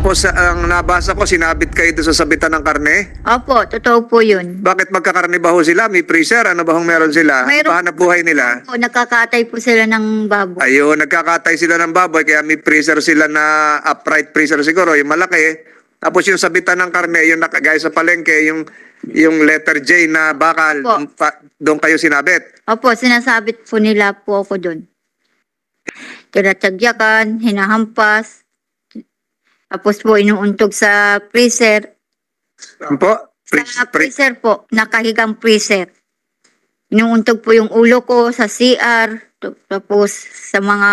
Tapos ang nabasa ko, sinabit kayo doon sa sabitan ng karne. Opo, totoo po yun. Bakit magkakarne ba ho sila? May freezer? Ano ba hong meron sila? Mayroon- Pahanap buhay nila? Opo, nakakatay po sila ng baboy. Ayun, nagkakatay sila ng baboy, kaya may freezer sila na upright freezer siguro, yung malaki. Tapos yung sabitan ng karne, yung gaya sa palengke, yung letter J na bakal, Opo. doon kayo sinabit. Opo, sinasabit po nila po ako doon. Tinatagyakan, hinahampas. Tapos po inuuntog sa freezer. Ano po? Sa freezer po, nakahigang freezer. Inuuntog po yung ulo ko sa CR. Tapos sa mga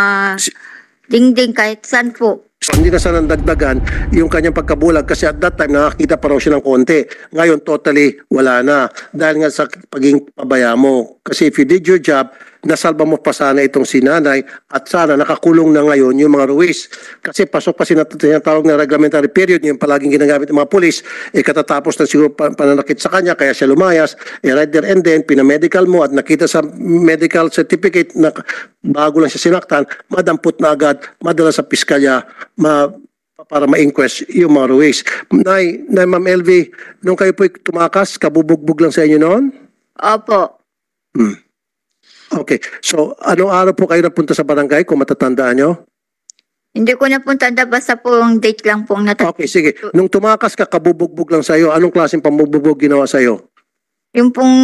dingding kahit saan po. So, hindi na sana dagdagan yung kanyang pagkabulag kasi at that time nakakita pa raw siya ng konti. Ngayon totally wala na dahil nga sa pagiging pabaya mo. Kasi if you did your job, nasalba mo pa sana itong sinanay at sana nakakulong na ngayon yung mga Ruiz. Kasi pasok pa sinatawag na reglementary period yung palaging ginagamit ng mga pulis, katatapos na siguro pananakit sa kanya kaya siya lumayas, right there and then pinamedical mo at nakita sa medical certificate na bago lang siya sinaktan, madampot na agad, madala sa piskalya para ma-inquest yung mga Ruiz. Nay, Ma'am LV, nung kayo po tumakas, kabubugbog lang sa inyo noon? Opo. Okay. So, anong araw po kayo napunta sa barangay kung matatandaan nyo? Hindi ko napunta, basta po yung date lang po ang Okay, sige. Nung tumakas ka, kabubugbog lang sa'yo. Anong klaseng pambubugbog ginawa sa'yo? Yung pong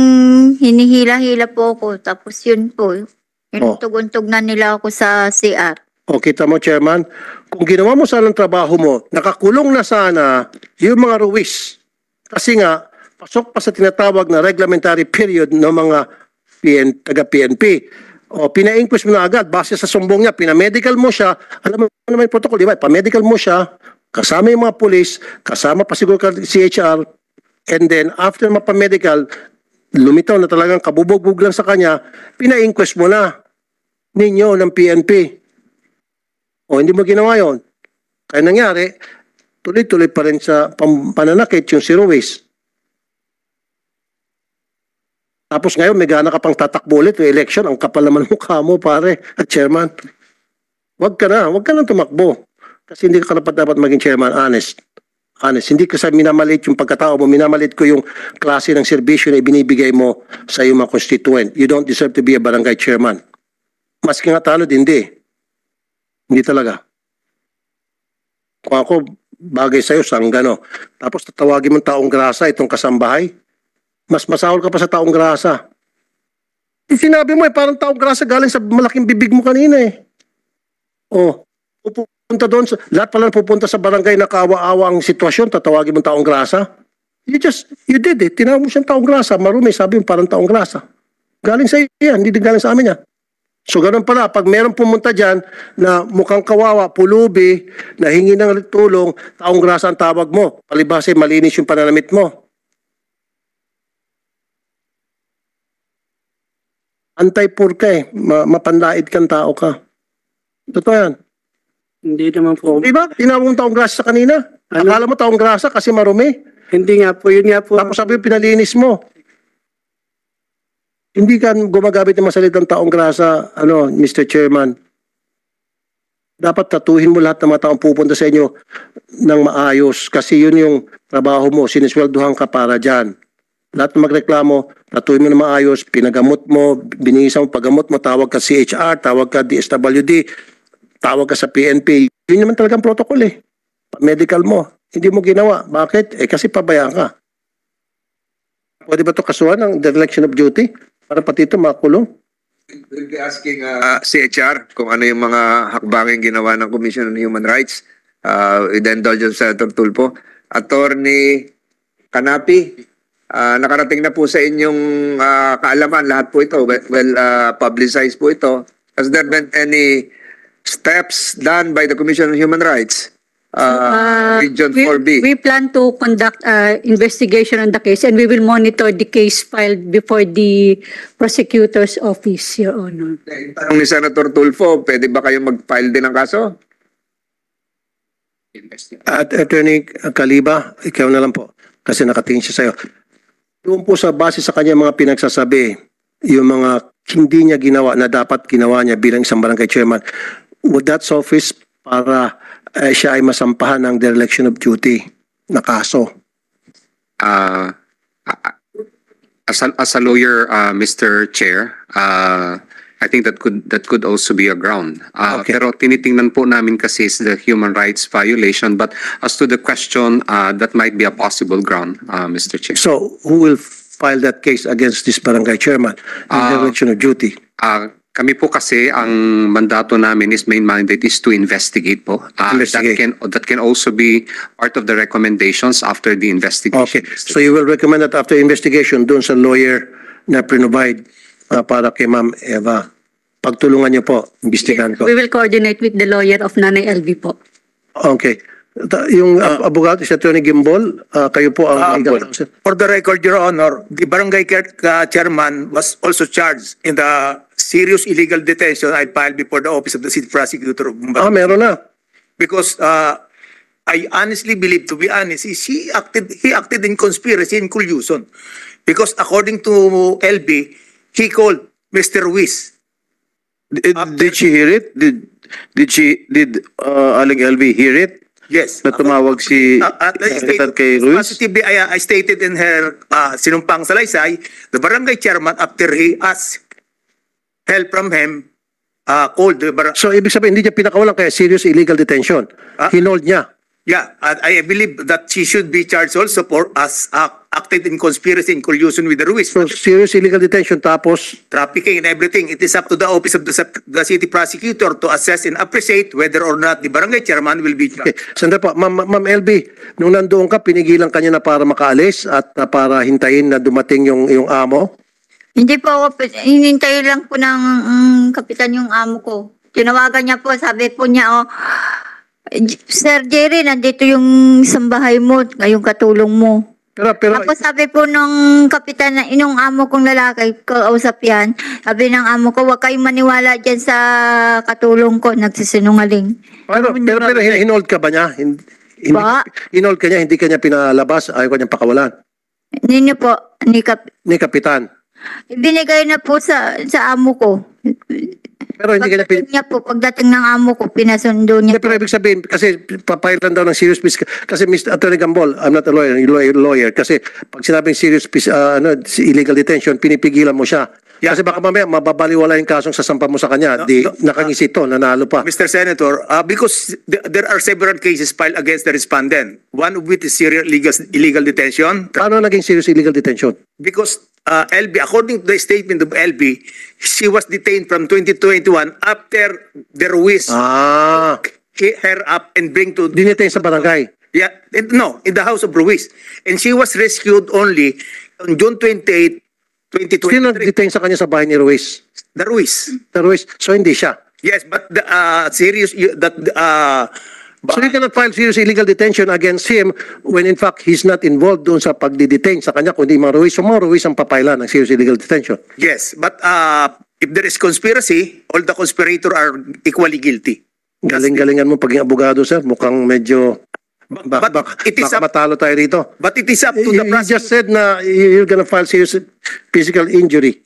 hinihila-hila po ako. Tapos yun po. Inuntog-untog na nila ako sa CR. O, kita mo, Chairman, kung ginawa mo sana ang trabaho mo, nakakulong na sana yung mga Ruiz. Kasi nga, pasok pa sa tinatawag na reglementary period ng mga taga-PNP. O, pina-inquest mo na agad, base sa sumbong niya, pinamedical mo siya, alam mo naman yung protocol, di ba? Pamedical mo siya, kasama yung mga pulis, kasama pa siguro ka CHR, and then after mapamedical, lumitaw na talagang kabubugbog lang sa kanya, pina-inquest mo na ninyo ng PNP. O, hindi mo ginawa yun. Kaya nangyari, tuloy-tuloy pa rin sa pananakit yung si Ruiz. Tapos ngayon, may gana ka pang tatakbo ulit yung election. Ang kapal naman mukha mo, pare, at chairman. Huwag ka na tumakbo. Kasi hindi ka dapat maging chairman, honest. Hindi ko sa minamalit yung pagkatao mo, minamalit ko yung klase ng serbisyo na ibinibigay mo sa iyong mga constituent. You don't deserve to be a barangay chairman. Maski nga talo, hindi. Hindi talaga. Kung ako, bagay sa'yo, sanggano. Tapos tatawagin mong taong grasa itong kasambahay. Mas masahol ka pa sa taong grasa. Sinabi mo parang taong grasa galing sa malaking bibig mo kanina Oh, pupunta doon, lahat pala pupunta sa barangay na kaawa-awa ang sitwasyon, tatawagin mo taong grasa. You did it. Tinawag mo siyang taong grasa, marumi, sabi mo parang taong grasa. Galing sa iyo yan, hindi din galing sa amin yan. So ganun pala, pag meron pumunta dyan na mukhang kawawa, pulubi, na hingi ng tulong, taong grasa ang tawag mo. Palibhasa malinis yung pananamit mo. Antay-pur ka mapandait kang tao ka. Totoo yan. Hindi naman po. Diba? Tinawag mong taong grasa kanina. Ano? Akala mo taong grasa kasi marumi. Hindi nga po, yun nga po. Tapos sabi pinalinis mo. Hindi ka gumagamit ng masalitang taong grasa, Mr. Chairman. Dapat tatuhin mo lahat ng mga taong pupunta sa inyo ng maayos kasi yun yung trabaho mo, sinisweldohan ka para dyan. Lahat ng magreklamo, tatuhin mo na maayos, pinagamot mo, binihisa mo, paggamot mo, tawag ka CHR, tawag ka DSWD, tawag ka sa PNP. Yun naman talagang protocol Medical mo. Hindi mo ginawa. Bakit? Kasi pabayaan ka. Pwede ba ito kasuhan ng dereliction of duty? Para pati ito makulong? We'll be asking CHR kung ano yung mga hakbangin ginawa ng Commission on Human Rights with the indulgence of Senator Tulfo. Attorney Canapi, nakarating na po sa inyong kaalaman lahat po ito. Publicized po ito. Has there been any steps done by the Commission on Human Rights? Region 4B. We plan to conduct investigation on the case and we will monitor the case filed before the prosecutor's office, Your Honor. Tanong ni Senator Tulfo, pwede ba kayo mag-file din ng kaso? At Attorney Caliba, ikaw na lang po kasi nakatingin siya sa'yo. Doon po sa base sa kanya mga pinagsasabi, yung mga hindi niya ginawa na dapat ginawa niya bilang isang barangay chairman, would that suffice para siya ay masampahan ng dereliction of duty na kaso? Uh, as a lawyer, Mr. Chair, I think that could also be a ground. Okay. Pero tinitingnan po namin kasi is the human rights violation. But as to the question, that might be a possible ground, Mr. Chair. So, who will file that case against this barangay chairman in dereliction of duty? Kami po kasi ang mandato namin is main mandate is to investigate po. Investigate. That can also be part of the recommendations after the investigation. Okay. So you will recommend that after investigation doon sa lawyer na provide para kay Ma'am Eva. Pagtulungan niyo po, imbestigahan ko. We will coordinate with the lawyer of Nanay LV po. Okay. Yung abogado si Attorney Gimbol, kayo po ang legal counsel. For the record, Your Honor, the barangay chairman was also charged in the serious illegal detention I filed before the office of the city prosecutor of Mumbai. Meron na. Because I honestly believe, to be honest, he acted in conspiracy and collusion. Because according to LB, he called Mr. Ruiz. Did she hear it? Did Aling LV hear it? Yes. Na tumawag si Secretary kay Ruiz? Positively, I stated in her sinumpang salaysay, the barangay chairman, after he asked help from him, called the barangay. So ibig sabihin, hindi niya pinakawalan kaya serious illegal detention. Hinold niya. Yeah, I believe that she should be charged also for as acted in conspiracy and collusion with the Ruiz. So serious illegal detention tapos Trafficking and everything. It is up to the office of the city prosecutor to assess and appreciate whether or not the barangay chairman will be okay. charged. Sandali po, Ma'am LB, nung nandoon ka, pinigilan ka niya na para makaalis at para hintayin na dumating yung amo? Hindi po ako, hinintay lang po ng kapitan yung amo ko. Tinawagan niya po, sabi po niya, Sir Jerry, nandito yung sambahay mo, ngayong katulong mo. Pero Tapos sabi po nung kapitan na inong amo kong lalaki, kausap yan, sabi ng amo ko, huwag kayong maniwala dyan sa katulong ko, nagsisinungaling. pero hinold ka ba niya? Ba? Hinold ka niya, hindi ka niya pinalabas, ayaw ka niyang pakawalan. Ninyo po, Ni kapitan. ibinigay na po sa amo ko. Pero hindi ka niya Pagdating niya po, pagdating ng amo ko, pinasundo niya. Hindi, pero ibig sabihin, kasi papailan daw ng serious piece. Kasi Mr. Attorney Gambol, I'm not a lawyer, lawyer. Kasi pag sinabing serious piece, illegal detention, pinipigilan mo siya. Yeah. Kasi baka mamaya, mababaliwala yung kasong sasampa mo sa kanya. Nakangisi to, nanalo pa. Mr. Senator, because there are several cases filed against the respondent. One of which is serious illegal detention. Paano naging serious illegal detention? Because LB, according to the statement of LB, she was detained from 2021 after the Ruiz hit her up and bring to... Dinetain sa barangay. Yeah, no, in the house of Ruiz. And she was rescued only on June 28, 2023. Sino detain sa kanya sa bahay ni Ruiz? The Ruiz. The Ruiz. So hindi siya. Yes, but the So you cannot file serious illegal detention against him when in fact he's not involved doon sa pagdidetain sa kanya kundi mga Ruiz. So mga Ruiz ang papailan ng serious illegal detention. yes, but if there is conspiracy, all the conspirators are equally guilty. Galing-galingan mo paging abogado, sir. Mukhang medyo... But it is baka up- matalo tayo rito. But it is up to You the just prosecutor. said na you're gonna file serious physical injury.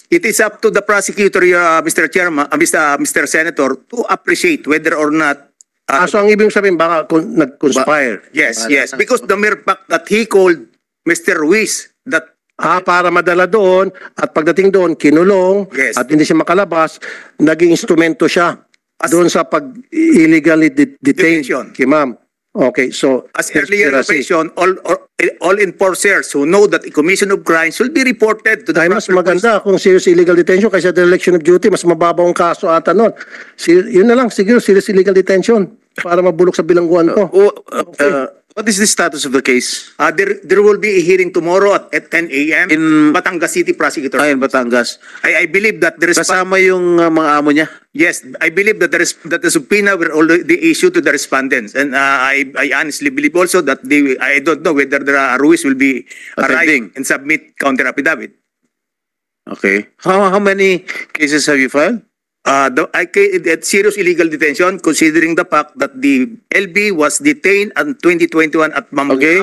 It is up to the prosecutor, Mr. Chairman, Mr. Senator, to appreciate whether or not. So ang ibig sabihin baka nag-conspire. Yes, because the mere fact that he called Mr. Ruiz that Para madala doon at pagdating doon kinulong Yes. at hindi siya makalabas, naging instrumento siya doon sa pag-illegally detained Detention. kay ma'am. Okay, so as earlier conspiracy. mentioned, all enforcers who know that the commission of crimes will be reported to the Dahil mas proper maganda kung serious illegal detention kaysa dereliction of duty, mas mababaw ang kaso ata nun. Yun na lang, siguro serious illegal detention para mabulok sa bilangguan ko. What is the status of the case There will be a hearing tomorrow at 10 a.m. in Batangas City Prosecutor. in Batangas? I believe that there is Kasama yung mga amo niya? yes, I believe that that the subpoena were already issued to the respondents, and I honestly believe also that I don't know whether the Ruiz will be Attending. arriving and submit counter affidavit. Okay. How many cases have you filed? That serious illegal detention, considering the fact that the LB was detained in 2021 at Mambukaw. Okay.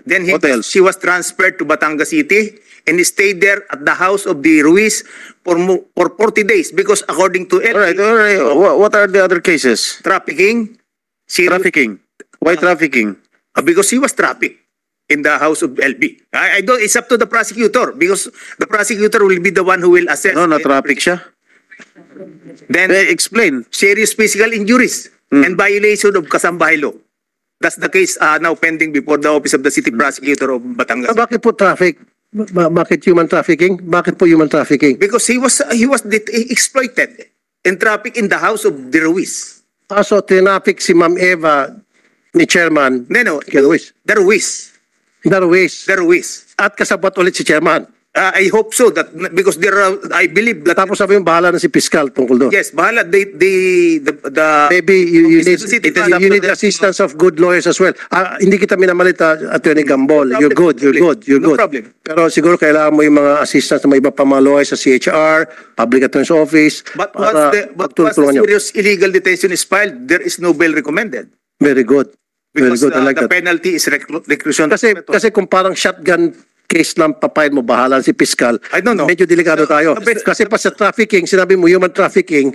Then What else? she was transferred to Batangas City and stayed there at the house of the Ruiz for 40 days because according to LB, All right. What are the other cases? trafficking, Trafficking. Why trafficking? Because he was trafficked in the house of LB. I don't, it's up to the prosecutor because the prosecutor will be the one who will assess. No, na-traffic siya. Then Explain. serious physical injuries and violation of Kasambahay law. That's the case now pending before the office of the city prosecutor of Batangas. Bakit po traffic? Bakit human trafficking? Bakit po human trafficking? Because he was exploited and trafficked in the house of De Ruiz. So, tinapik si Ma'am Eva ni Chairman No, De Ruiz. De Ruiz. Darwis. De Ruiz. At kasabot ulit si Chairman. I hope so that because there are, I believe that Tapos sabi yung bahala na si Piskal tungkol doon. yes, bahala the Maybe you need, City you need assistance of good lawyers as well. Hindi kita minamalita, Attorney Gambol. You're good, you're good, you're No good. problem. Pero siguro kailangan mo yung mga assistance ng mga iba pa mga lawyers sa CHR, Public Attorney's Office. But para once the pagtulungan niyo. serious illegal detention is filed, there is no bail recommended. Very good. Very Because good. I like the that. penalty is reclusion. Kasi kung parang shotgun case lang papayin mo, bahala si Piskal. I don't know. Medyo delikado tayo. Kasi pa sa trafficking, sinabi mo human trafficking,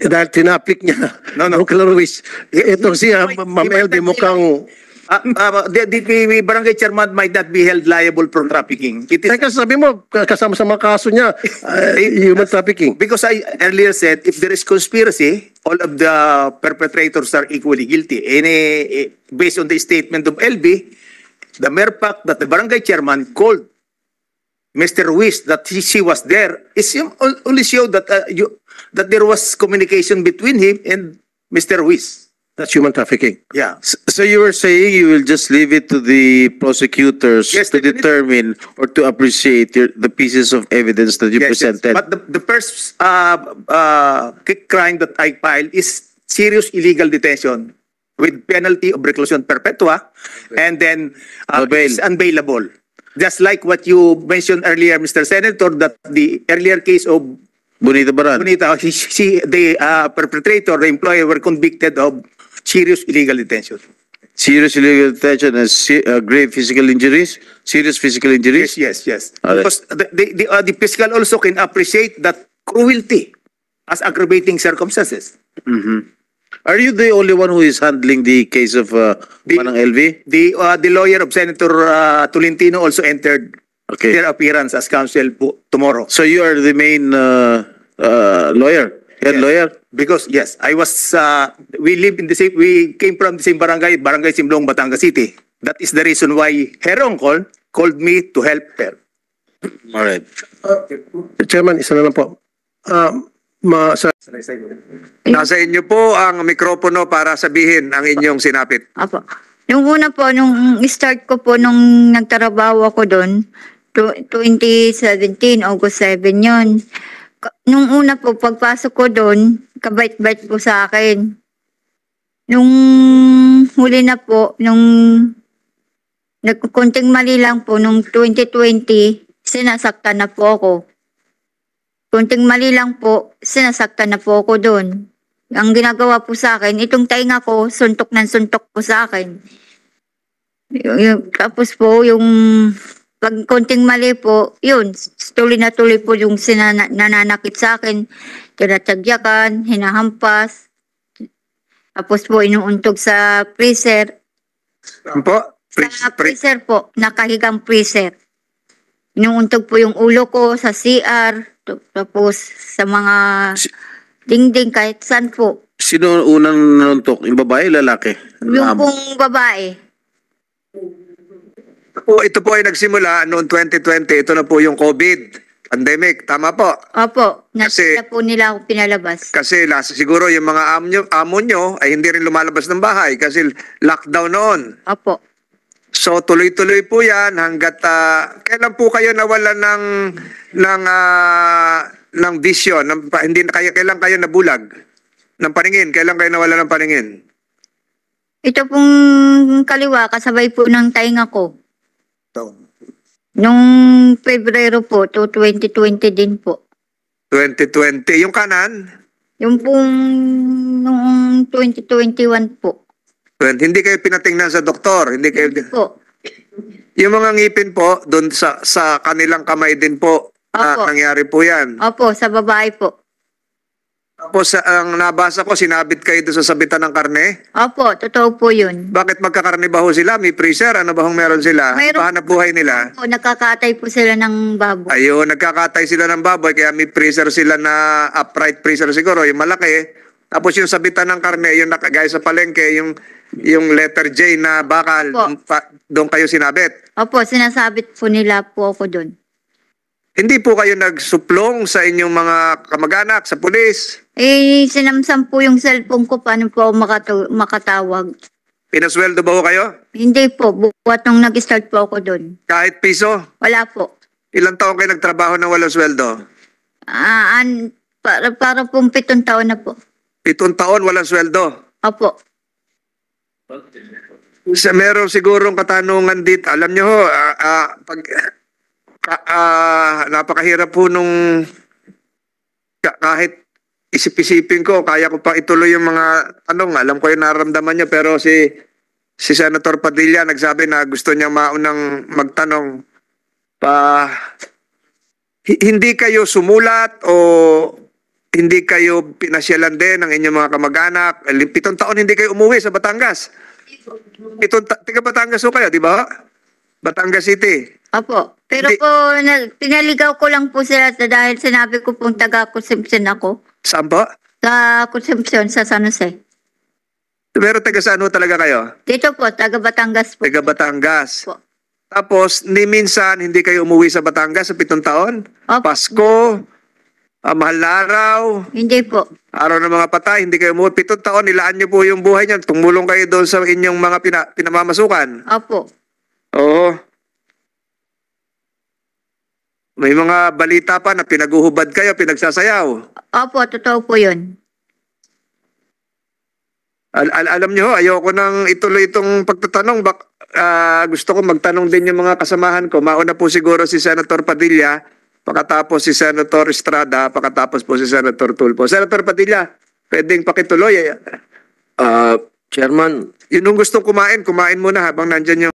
dahil tinapik niya. No. Uncle Ruiz. Itong siya, Ma'am LB, mukhang... The barangay chairman might not be held liable for trafficking. It is Teka, sabi mo, kasama sa mga kaso niya, human trafficking. because I earlier said if there is conspiracy, all of the perpetrators are equally guilty. Based on the statement of LB, the mere fact that the barangay chairman called Mr. Ruiz that she was there is only show that that there was communication between him and Mr. Ruiz. That's human trafficking. Yeah. So you were saying you will just leave it to the prosecutors Yes, to definitely. determine or to appreciate the pieces of evidence that you Yes, yes. presented. But the first crime that I filed is serious illegal detention with penalty of reclusion perpetua, and then No bail. it's unbailable. Just like what you mentioned earlier, Mr. Senator, that the earlier case of Bonita Baran. Bonita, the perpetrator, the employer, were convicted of serious illegal detention. Serious illegal detention and grave physical injuries? Serious physical injuries? Yes. Alright. Because the fiscal also can appreciate that cruelty as aggravating circumstances. Are you the only one who is handling the case of Manang LV? The lawyer of Senator Tolentino also entered Okay. their appearance as counsel tomorrow. So you are the main lawyer, head Yes. lawyer? Because yes, I was we live in the same, we came from the same barangay Simlong, Batangas City. That is the reason why her uncle called me to help her. All right. Chairman, isa na lang po. Nasa inyo po ang mikropono para sabihin ang inyong sinapit. Apo. Yung una po, nung start ko po, nung nagtrabaho ako doon, 2017, August 7 yun. Nung una po, pagpasok ko doon, kabait-bait po sa akin. Nung huli na po, nung nagkunting mali lang po, nung 2020, sinasaktan na po ako. Kunting mali lang po, sinasaktan na po ako doon. Ang ginagawa po sa akin, itong tainga ko, suntok ng suntok po sa akin. Tapos po, yung pag konting mali po, yun, tuloy na tuloy po yung nananakit sa akin. Tinatagyakan, hinahampas. Tapos po, inuuntog sa freezer. Ano po? Sa freezer po, nakahigang freezer. Inuuntog po yung ulo ko sa CR. Tapos sa mga dingding, kahit saan po. Sino unang nanuntok? Yung babae, lalaki? Yung pong babae. Ito po ay nagsimula noong 2020. Ito na po yung COVID pandemic. Tama po. Opo, Kasi- na po nila ako pinalabas. Kasi siguro yung mga amo nyo ay hindi rin lumalabas ng bahay kasi lockdown noon. Opo. So tuloy-tuloy po 'yan hangga't kailan po kayo nawalan ng vision, hindi na kailan kayo nabulag ng paningin? Kailan kayo nawalan ng paningin? Ito pong kaliwa, kasabay po ng tainga ko. Nung Pebrero po, to 2020 din po. 2020. Yung kanan, Yung pong noong 2021 po. hindi kayo pinatingnan sa doktor, hindi kayo Po. yung mga ngipin po doon sa kanilang kamay din po Opo. nangyari po 'yan. Opo, sa babae po. Tapos ang nabasa ko, sinabit kayo doon sa sabitan ng karne. Opo, totoo po yun. Bakit magkakarne ba ho sila? May freezer? Ano ba hong meron sila? Mayroon- Pahanap buhay nila? Opo, nakakatay po sila ng baboy. Ayun, nagkakatay sila ng baboy, kaya may freezer sila na upright freezer siguro, yung malaki. Tapos yung sabitan ng karne, yung nakagaya sa palengke, yung letter J na bakal, Opo. doon kayo sinabit. Opo, sinasabit po nila po ako doon. Hindi po kayo nagsuplong sa inyong mga kamag-anak, sa pulis? Sinamsam po yung cellphone ko, paano po ako makatawag. Pinasweldo ba ho kayo? Hindi po, buwat nung nag-start po ako doon. Kahit piso? Wala po. Ilang taon kayo nagtrabaho ng walang sweldo? Para pong 7 taon na po. 7 taon walang sweldo? Opo. Meron sigurong katanungan dito. Alam nyo ho, napakahirap po nung kahit isip-isipin ko, kaya ko pa ituloy yung mga tanong. Alam ko yung nararamdaman niya, pero si Senator Padilla nagsabi na gusto niya maunang magtanong hindi kayo sumulat o hindi kayo pinasyalan din ng inyong mga kamag-anak? 7 taon hindi kayo umuwi sa Batangas. Tiga Batangas ho kayo, di ba? Batangas City. Opo. Pero Hindi. po, pinaligaw ko lang po sila dahil sinabi ko pong taga-consumption ako. Saan po? Sa consumption sa San Jose. Pero taga saan ho talaga kayo? Dito po, taga-Batangas po. Taga Batangas. Po. Tapos, ni minsan hindi kayo umuwi sa Batangas sa 7 taon? Opo. Pasko, mahal na araw, Hindi po. araw ng mga patay, hindi kayo umuwi. 7 taon, nilaan niyo po yung buhay niyo. Tumulong kayo doon sa inyong mga pinamamasukan. Opo. Oo. May mga balita pa na pinaguhubad kayo, pinagsasayaw. Opo, totoo po yun. Alam niyo ho, ayoko nang ituloy itong pagtatanong. Gusto ko magtanong din yung mga kasamahan ko. Mauna po siguro si Senator Padilla, pakatapos si Senator Estrada, pakatapos po si Senator Tulfo. Senator Padilla, pwedeng pakituloy. Chairman, Yun yung gustong kumain muna habang nandyan yung